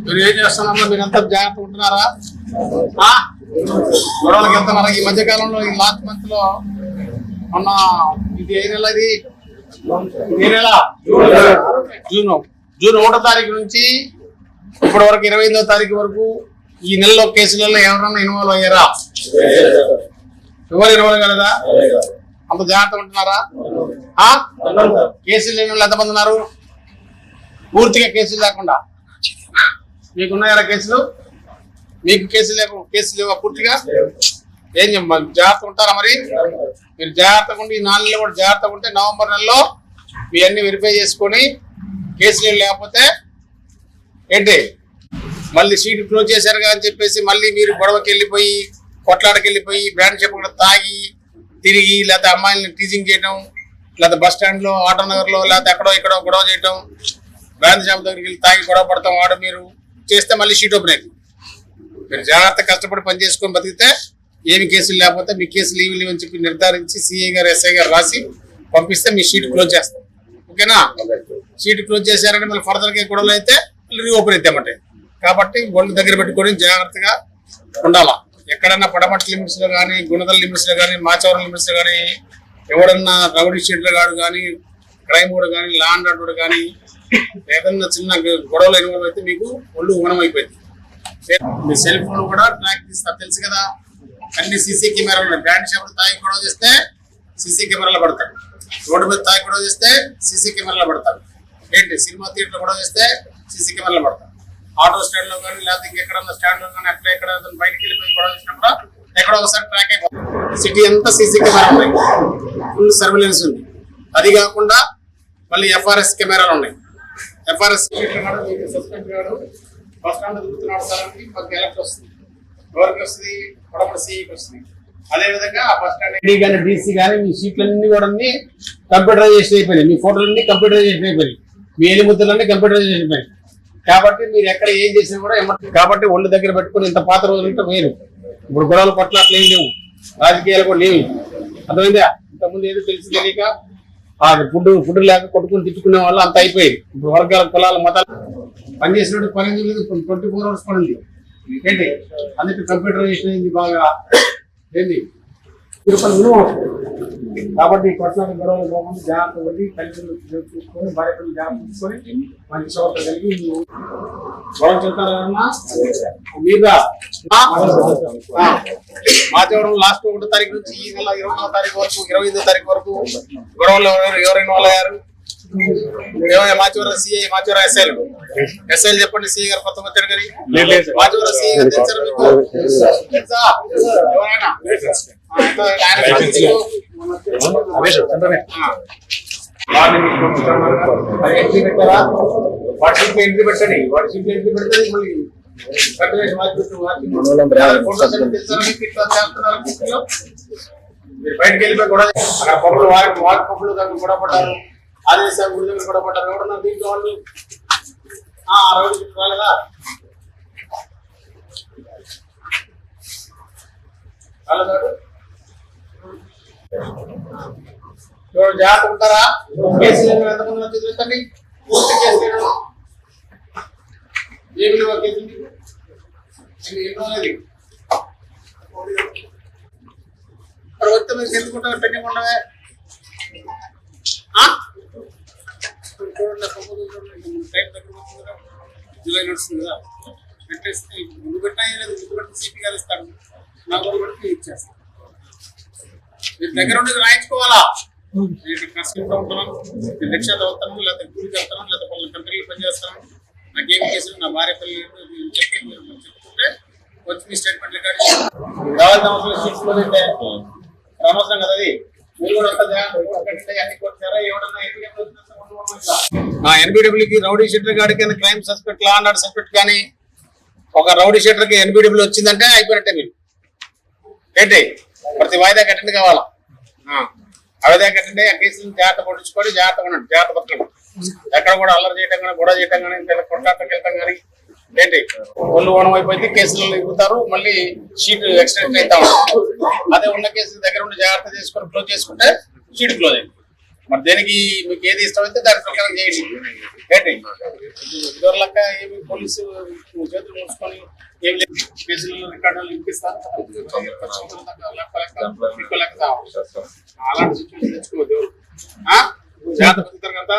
మీరు ఏం చేస్తున్నారో మీరంతా జాగ్రత్తగా ఉంటున్నారా? గొడవలకి వెళ్తున్నారా? ఈ మధ్యకాలంలో ఈ లాస్ట్ మంత్ లో మొన్న ఇది ఏ నెల? ఇది ఏ నెల? జూన్ 1వ తారీఖు నుంచి ఇప్పటి వరకు 28వ తారీఖు వరకు ఈ నెలలో కేసులలో ఎవరన్నా ఇన్వాల్వ్ అయ్యారా? ఎవరు ఇన్వాల్వ్ కాలేదా? అంత జాగ్రత్తగా ఉంటున్నారా? కేసులు లేని వాళ్ళు ఎంతమంది ఉన్నారు? పూర్తిగా కేసులు లేకుండా మీకున్నాయా కేసులు? మీకు కేసులు లేవా పూర్తిగా? ఏం జాగ్రత్తగా ఉంటారా? మరి మీరు జాగ్రత్తగా ఉండి ఈ 4 నెలలు కూడా జాగ్రత్తగా ఉంటే నవంబర్ నెలలో మీ అన్ని వెరిఫై చేసుకొని కేసులు లేకపోతే ఏంటి మళ్ళీ సీటు క్లోజ్ చేశారుగా అని చెప్పేసి మళ్ళీ మీరు గొడవకి వెళ్ళిపోయి కొట్లాడకి వెళ్ళిపోయి బ్రాండ్ చెప్పకుండా తాగి తిరిగి లేకపోతే అమ్మాయిని టీజింగ్ చేయడం, లేకపోతే బస్ స్టాండ్ లో, ఆటో నగర్ లో, లేకపోతే ఎక్కడో ఇక్కడో గొడవ చేయటం, బ్రాండ్ షాప్ దగ్గరికి వెళ్ళి తాగి గొడవ పడతాం వాడు మీరు చేస్తే మళ్ళీ షీట్ ఓపెన్ అవుతుంది. మీరు జాగ్రత్త కష్టపడి పని చేసుకొని బతికితే ఏమి కేసులు లేకపోతే మీ కేసులు లీవ్ అని చెప్పి నిర్ధారించి సిఐ గారు ఎస్ఐ గారు రాసి పంపిస్తే మీ షీట్ క్లోజ్ చేస్తాం. ఓకేనా? షీట్ క్లోజ్ చేశారంటే మళ్ళీ ఫర్దర్ గా గొడవలు అయితే రీఓపెన్ అవుతామంటే. కాబట్టి ఒళ్ళు దగ్గర పెట్టుకొని జాగ్రత్తగా ఉండాలా. ఎక్కడన్నా పడమటి లిమిట్స్ లో కానీ, గుణదల లిమిట్స్ లో కానీ, మాచవరం లిమిట్స్ లో కానీ ఎవడన్నా రౌడీ షీటర్ గాడు కానీ, క్రైమ్ కూడా కానీ, లా అండ్ ఆర్డర్ కానీ ఏదన్నా చిన్న గొడవలు ఇన్వాల్వ్ అయితే మీకు ఒళ్ళు ఉగనం అయిపోయింది. మీ సెల్ ఫోన్ కూడా ట్రాక్ తీస్తారు తెలుసు కదా. అన్ని సీసీ కెమెరాలు ఉన్నాయి. బ్రాండ్ షాపులు తాగి గొడవ చేస్తే సీసీ కెమెరాలు పడతారు. రోడ్డు మీద తాగి గొడవ చేస్తే సీసీ కెమెరాలు పడతారు. ఏంటి సినిమా థియేటర్ గొడవ చేస్తే సీసీ కెమెరాలు పడతారు. ఆటో స్టాండ్ లో కానీ లేకపోతే ఇంకెక్కడన్నా స్టాండ్ లో కానీ అట్లా ఎక్కడ బయటకు వెళ్ళిపోయి గొడవ చేసినప్పుడు ఎక్కడో ఒకసారి ట్రాక్ అయిపోతుంది. సిటీ అంతా సీసీ కెమెరా ఉన్నాయి, ఫుల్ సర్వేలెన్స్ ఉంది. అది కాకుండా మళ్ళీ ఎఫ్ఆర్ఎస్ కెమెరాలు ఉన్నాయి. ఎఫ్ఆర్ఎస్ సస్పెండ్ గాడు బస్ స్టాండ్ తిరుగుతున్నాడు సార్ అని మాకు ఎలక్ట్ వస్తుంది. ఎవరికి వస్తుంది? పొడపడి సిఐకి వస్తుంది. అదేవిధంగా ఆ బస్ స్టాండ్ కానీ డీసీ కానీ మీ సీట్లన్నీ కూడా కంప్యూటరైజేషన్ అయిపోయినాయి. మీ ఫోటోలన్నీ కంప్యూటరైజేషన్ అయిపోయినాయి. మీ ఎలిముద్రలన్నీ కంప్యూటరైజేషన్ అయిపోయినాయి. కాబట్టి మీరు ఎక్కడ ఏం చేసినా కూడా కాబట్టి ఒళ్ళు దగ్గర పెట్టుకుని ఇంత పాత రోజులంటే వేరు. ఇప్పుడు గొడవలు పట్ల అట్లా ఏం లేవు, రాజకీయాలు కూడా లేవు. అర్థమైందా? ఇంతకుముందు ఏదో తెలిసి తెలియక ఫుడ్ లేక కొట్టుకుని తిట్టుకునే వాళ్ళు అంత అయిపోయింది. ఇప్పుడు వర్గాల కులాల మతాలు పనిచేసినట్టు పని లేదు. 24 hours పని ఉంది. ఏంటి అందుకే కంప్యూటరైజేషన్ అయింది బాగా. ఏంటి కాబట్టి కొట్లాట గొడవలు పోకుండా జాగ్రత్త పడి తల్లిదండ్రులు చూసుకొని భార్య పిల్లలు జాగ్రత్త చూసుకొని మంచి చోట్ల కలిగి గొడవ చెప్తారన్నా మీద మాచవరం లాస్ట్ 1వ తారీఖు నుంచి ఈ నెల 20వ తారీఖు వరకు 25వ తారీఖు వరకు గొడవలు ఎవరైనా వాళ్ళు అయ్యారు? మాచవరం సిఐ, మాచవరం ఎస్ఐలు చెప్పండి. సిఐ గారు కొత్త వచ్చారు కానీ మాచవరం సిఐ గారు తెచ్చారు మీకు ఎవరైనా? వాట్సాప్ ఎంట్రీ పెట్టండి. వాట్సాప్ ఎంట్రీ పెడితే మళ్ళీ మీరు బయటకు వెళ్ళిపోయి కూడా అక్కడ పబ్బులు వాటి పబ్బులు దగ్గర కూడా పడ్డారు. ఆదేశాలు గుడి దగ్గర కూడా పడ్డారు. ఎవరన్నా దీంట్లో వాళ్ళు రోజు రాలేదా? జాగ్రత్త ఉంటారా? కేసులు ఎంతమంది వచ్చి చూడండి. పూర్తి కేసులు ఏ విలువ కేసులు వచ్చి మీరు ఎందుకుంటారు? పెండింగ్ ఉండవే జూలై నడుస్తుంది కదా. పెట్టేస్తే ముందు పెట్టినా లేదు, ముందు పెట్టి సీపీ గారు ఇస్తాడు. నాకు పెట్టి ఇచ్చేస్తాను. మీరు దగ్గర ఉండేది రాయించుకోవాలా. కష్టంతో ఉంటున్నాను, నేను రిక్షా చదువుతాను, లేకపోతే కూలికి వెళ్తాను, లేకపోతే వాళ్ళ కంపెనీలో పనిచేస్తాను, నాకేం కేసులు, నా భార్య పిల్లలు చెప్పుకుంటే వచ్చి మీ స్టేట్మెంట్ రికార్డ్ కావాల్సిన అవసరం షీట్స్లో అనవసరం కదా అది. మీరు కూడా ఎన్బిడబ్ల్యూకి రౌడీ షీటర్ గాడికి crime suspect, law and order suspect కానీ ఒక రౌడీ షీటర్ కి ఎన్బిడబ్ల్యూ వచ్చిందంటే అయిపోయినట్టే. మీరు ఏంటి ప్రతి వాయిదాకి అటెండ్ కావాలా. వాయిదాకి అటెండ్ అయ్యి ఆ కేసులను జాగ్రత్త పట్టించుకోండి, జాగ్రత్తగా ఉండండి, జాగ్రత్త పట్టండి. ఎక్కడ కూడా అల్లరి చేయటం కానీ, గొడవ చేయటం కానీ, కొట్టాటకి వెళ్తాం కానీ ఏంటి ఒళ్ళు ఓనం అయిపోయింది, కేసులు ఇవ్వుతారు, మళ్ళీ షీట్ ఎక్స్టెండ్ అవుతా ఉంటారు. అదే ఉన్న కేసులు దగ్గర ఉండి జాగ్రత్త చేసుకొని క్లోజ్ చేసుకుంటే షీట్ క్లోజ్ అయింది. మరి దేనికి మీకు ఏది ఇష్టమైతే దాని ప్రకారం చేయండి. ఏంటి ఇదివరలక్క ఏమి పోలీసు చేతులు మూసుకొని ఏం లేదు, కేసులు రికార్డులు ఇప్పిస్తారు, అలాంటి సిచ్యువేషన్ తెచ్చుకోవద్దు. జాగ్రత్త పడతారు కదా.